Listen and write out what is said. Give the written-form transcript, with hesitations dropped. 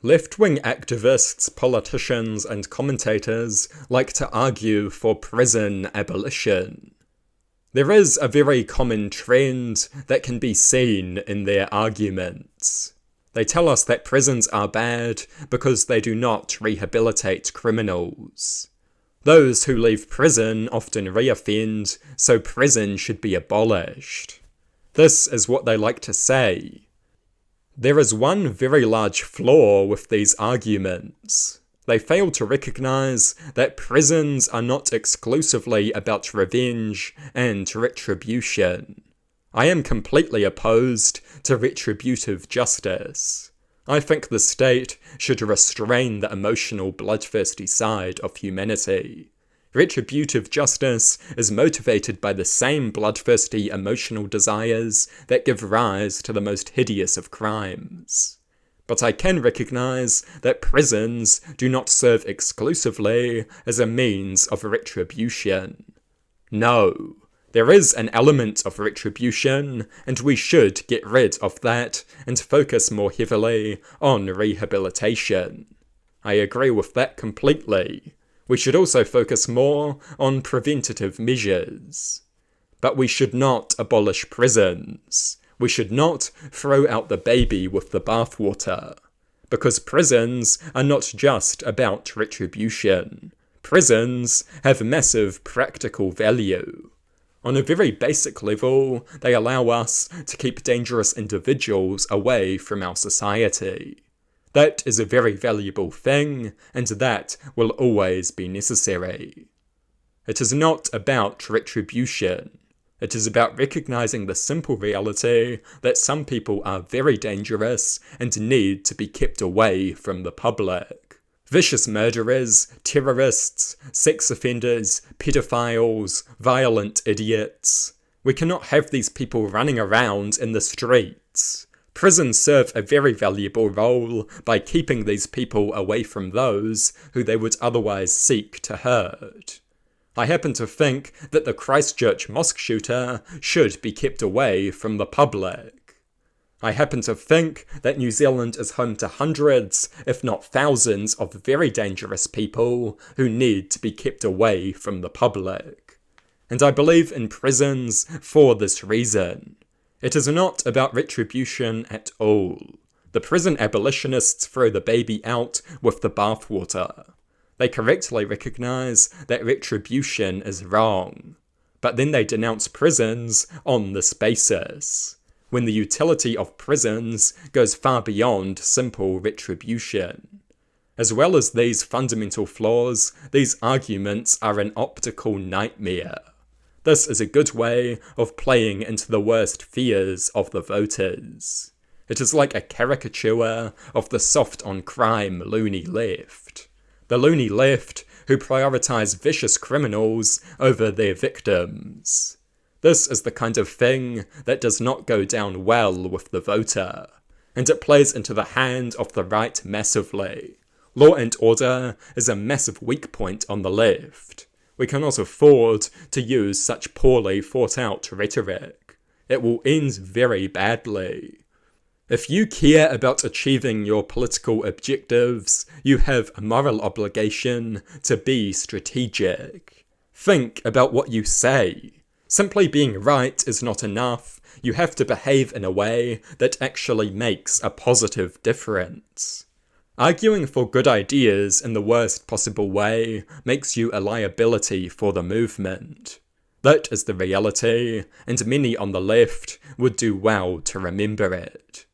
Left-wing activists, politicians, and commentators like to argue for prison abolition. There is a very common trend that can be seen in their arguments. They tell us that prisons are bad because they do not rehabilitate criminals. Those who leave prison often reoffend, so prison should be abolished. This is what they like to say. There is one very large flaw with these arguments. They fail to recognize that prisons are not exclusively about revenge and retribution. I am completely opposed to retributive justice. I think the state should restrain the emotional, bloodthirsty side of humanity. Retributive justice is motivated by the same bloodthirsty emotional desires that give rise to the most hideous of crimes. But I can recognize that prisons do not serve exclusively as a means of retribution. No, there is an element of retribution, and we should get rid of that and focus more heavily on rehabilitation. I agree with that completely. We should also focus more on preventative measures. But we should not abolish prisons. We should not throw out the baby with the bathwater. Because prisons are not just about retribution. Prisons have massive practical value. On a very basic level, they allow us to keep dangerous individuals away from our society. That is a very valuable thing, and that will always be necessary. It is not about retribution. It is about recognizing the simple reality that some people are very dangerous and need to be kept away from the public. Vicious murderers, terrorists, sex offenders, pedophiles, violent idiots. We cannot have these people running around in the streets. Prisons serve a very valuable role by keeping these people away from those who they would otherwise seek to hurt. I happen to think that the Christchurch mosque shooter should be kept away from the public. I happen to think that New Zealand is home to hundreds, if not thousands, of very dangerous people who need to be kept away from the public. And I believe in prisons for this reason. It is not about retribution at all. The prison abolitionists throw the baby out with the bathwater. They correctly recognize that retribution is wrong, but then they denounce prisons on this basis, when the utility of prisons goes far beyond simple retribution. As well as these fundamental flaws, these arguments are an optical nightmare. This is a good way of playing into the worst fears of the voters. It is like a caricature of the soft-on-crime loony left. The loony left who prioritize vicious criminals over their victims. This is the kind of thing that does not go down well with the voter, and it plays into the hand of the right massively. Law and order is a massive weak point on the left. We cannot afford to use such poorly thought out rhetoric. It will end very badly. If you care about achieving your political objectives, you have a moral obligation to be strategic. Think about what you say. Simply being right is not enough. You have to behave in a way that actually makes a positive difference. Arguing for good ideas in the worst possible way makes you a liability for the movement. That is the reality, and many on the left would do well to remember it.